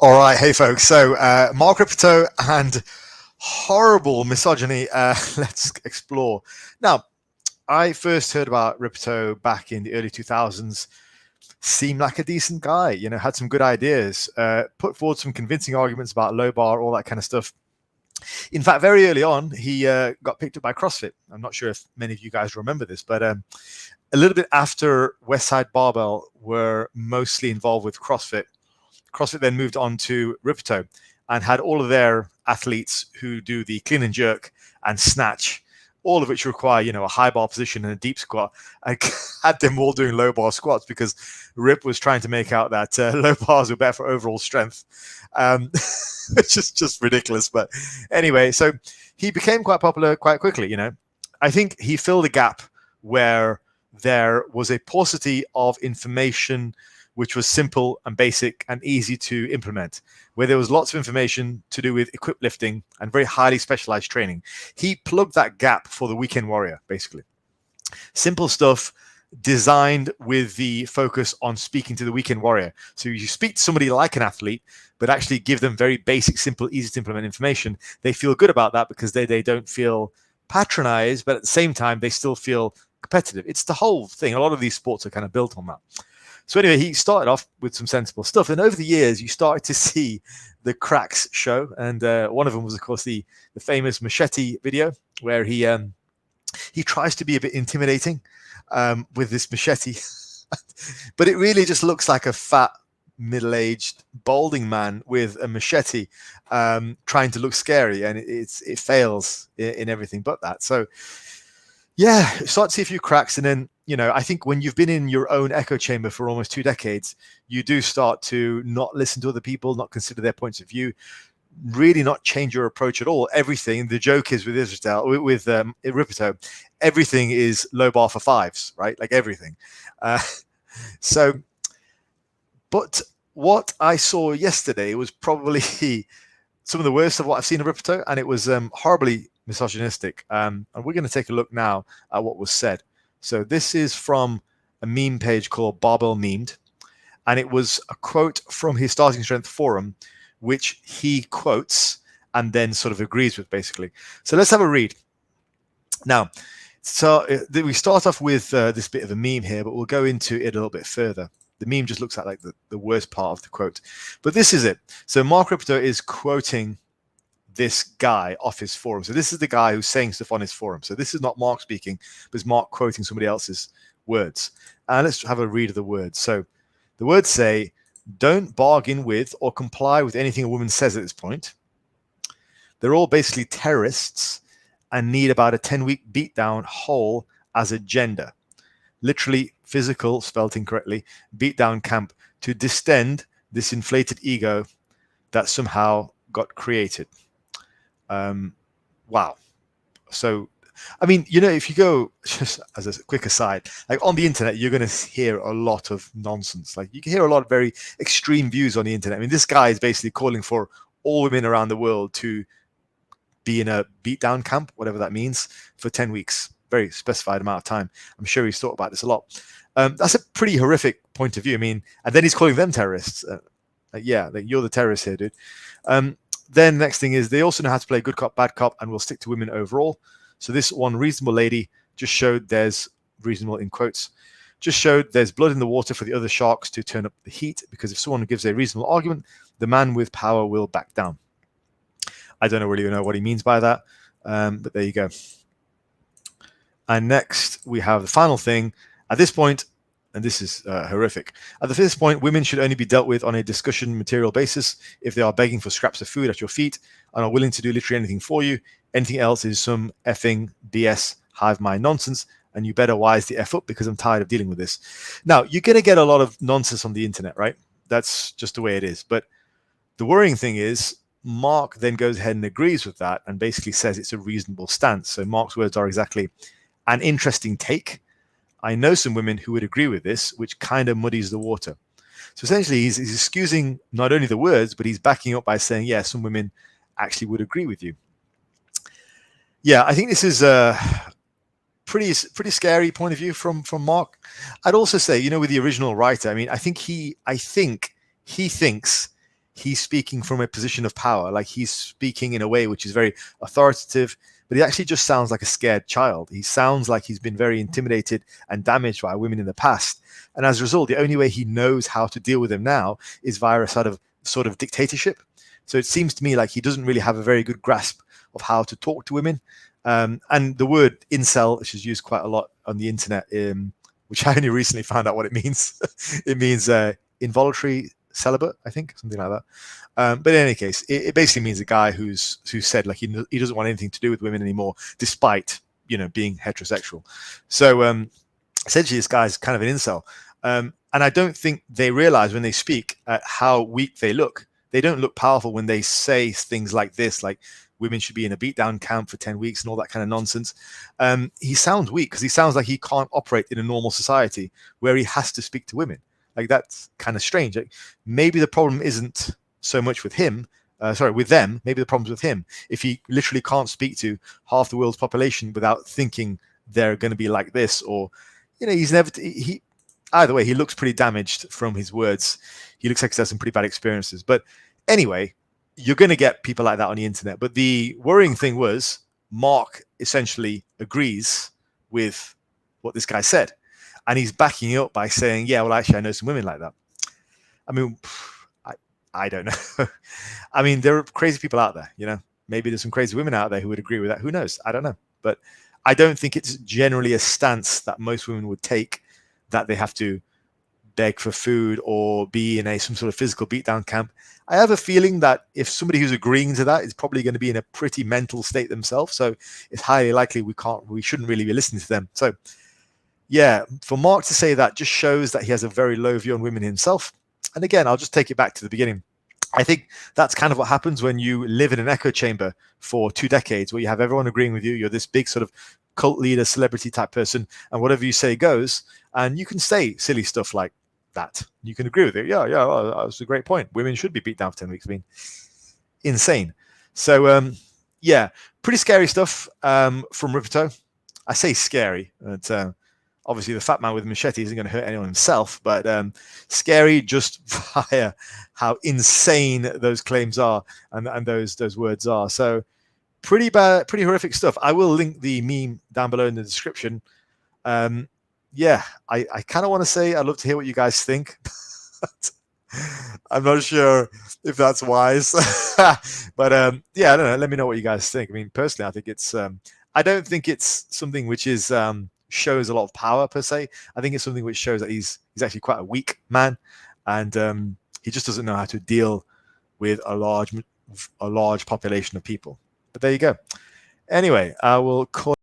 All right, hey folks. So Mark Ripito and horrible misogyny. Let's explore. Now, I first heard about Ripito back in the early 2000s. Seemed like a decent guy, had some good ideas, put forward some convincing arguments about low bar, all that kind of stuff. In fact, very early on, he got picked up by CrossFit. I'm not sure if many of you guys remember this, but a little bit after Westside Barbell were mostly involved with CrossFit, CrossFit then moved on to Ripito and had all of their athletes who do the clean and jerk and snatch, all of which require, a high bar position and a deep squat. I had them all doing low bar squats because Rip was trying to make out that low bars were better for overall strength, which is just ridiculous. But anyway, so he became quite popular quite quickly. I think he filled a gap where there was a paucity of information which was simple and basic and easy to implement, where there was lots of information to do with equipped lifting and very highly specialized training. He plugged that gap for the weekend warrior, basically. Simple stuff designed with the focus on speaking to the weekend warrior. So you speak to somebody like an athlete, but actually give them very basic, simple, easy to implement information. They feel good about that because they don't feel patronized, but at the same time, they still feel competitive. It's the whole thing. A lot of these sports are kind of built on that. So anyway, he started off with some sensible stuff. And over the years, you started to see the cracks show. And one of them was, of course, the famous machete video where he tries to be a bit intimidating with this machete. But it really just looks like a fat, middle-aged, balding man with a machete trying to look scary. And it fails in everything but that. So yeah, start to see a few cracks. And then, I think when you've been in your own echo chamber for almost 2 decades, you do start to not listen to other people, not consider their points of view, really not change your approach at all. Everything, the joke is with Ripito, everything is low bar for fives, right? Like everything. But what I saw yesterday was probably some of the worst of what I've seen of Ripito, and it was horribly misogynistic. And we're going to take a look now at what was said. So this is from a meme page called Barbell Memed, and it was a quote from his Starting Strength forum, which he quotes and then sort of agrees with, basically. So let's have a read. Now, so we start off with this bit of a meme here, but we'll go into it a little bit further. The meme just looks at like the worst part of the quote. But this is it. So Mark Ripito is quoting this guy off his forum. So this is the guy who's saying stuff on his forum. So this is not Mark speaking, but it's Mark quoting somebody else's words. And let's have a read of the words. So the words say, don't bargain with or comply with anything a woman says at this point. They're all basically terrorists and need about a 10-week beatdown whole as a gender. Literally physical, spelled incorrectly, beatdown camp to distend this inflated ego that somehow got created. Wow. So, I mean, if you go, just as a quick aside, like on the internet, you're going to hear a lot of nonsense. Like you can hear a lot of very extreme views on the internet. I mean, this guy is basically calling for all women around the world to be in a beatdown camp, whatever that means, for 10 weeks, very specified amount of time. I'm sure he's thought about this a lot. That's a pretty horrific point of view. I mean, and then he's calling them terrorists. You're the terrorist here, dude. Then next thing is they also know how to play good cop, bad cop, and will stick to women overall. So this one reasonable lady just showed there's reasonable in quotes, just showed there's blood in the water for the other sharks to turn up the heat, because if someone gives a reasonable argument, the man with power will back down. I don't really know what he means by that, but there you go. And next we have the final thing. At this point, and this is horrific. At this point, women should only be dealt with on a discussion material basis if they are begging for scraps of food at your feet and are willing to do literally anything for you. Anything else is some effing BS hive mind nonsense, and you better wise the F up because I'm tired of dealing with this. Now, you're going to get a lot of nonsense on the internet, right? That's just the way it is. But the worrying thing is Mark then goes ahead and agrees with that and basically says it's a reasonable stance. So Mark's words are exactly an interesting take. I know some women who would agree with this, which kind of muddies the water. So essentially, he's excusing not only the words, but he's backing up by saying, yeah, some women actually would agree with you. Yeah, I think this is a pretty scary point of view from Mark. I'd also say, with the original writer, I mean, I think he thinks he's speaking from a position of power. Like he's speaking in a way which is very authoritative, but he actually just sounds like a scared child. He sounds like he's been very intimidated and damaged by women in the past. And as a result, the only way he knows how to deal with them now is via a sort of dictatorship. So it seems to me like he doesn't really have a very good grasp of how to talk to women. And the word incel, which is used quite a lot on the internet, which I only recently found out what it means. It means involuntary celibate, I think, something like that. But in any case, it basically means a guy who said like he doesn't want anything to do with women anymore, despite being heterosexual. So essentially, this guy's kind of an incel. And I don't think they realize when they speak how weak they look. They don't look powerful when they say things like this, like women should be in a beatdown camp for 10 weeks and all that kind of nonsense. He sounds weak because he sounds like he can't operate in a normal society where he has to speak to women. Like that's kind of strange. Like, maybe the problem isn't so much with him, with them. Maybe the problem's with him. If he literally can't speak to half the world's population without thinking they're going to be like this, or either way, he looks pretty damaged from his words. He looks like he's had some pretty bad experiences. But anyway, you're going to get people like that on the internet. But the worrying thing was Mark essentially agrees with what this guy said. And he's backing it up by saying, yeah, well, actually, I know some women like that. I mean, I don't know. I mean, there are crazy people out there, Maybe there's some crazy women out there who would agree with that. Who knows? I don't know. But I don't think it's generally a stance that most women would take, that they have to beg for food or be in some sort of physical beatdown camp. I have a feeling that if somebody who's agreeing to that is probably going to be in a pretty mental state themselves. So it's highly likely we shouldn't really be listening to them. So yeah, for Mark to say that just shows that he has a very low view on women himself. And again, I'll just take it back to the beginning. I think that's kind of what happens when you live in an echo chamber for 2 decades, where you have everyone agreeing with you. You're this big sort of cult leader, celebrity type person, and whatever you say goes. And you can say silly stuff like that. You can agree with it. Yeah, well, that's a great point. Women should be beat down for 10 weeks. I mean, insane. So, yeah, pretty scary stuff from Ripito. I say scary, but obviously the fat man with a machete isn't going to hurt anyone himself, but scary just via how insane those claims are and those words are. So pretty bad, pretty horrific stuff. I will link the meme down below in the description. Yeah, I kind of want to say I'd love to hear what you guys think. I'm not sure if that's wise. But yeah, I don't know. Let me know what you guys think. I mean, personally, I think it's I don't think it's something which is shows a lot of power per se. I think it's something which shows that he's actually quite a weak man, and he just doesn't know how to deal with a large population of people. But there you go. Anyway, I will call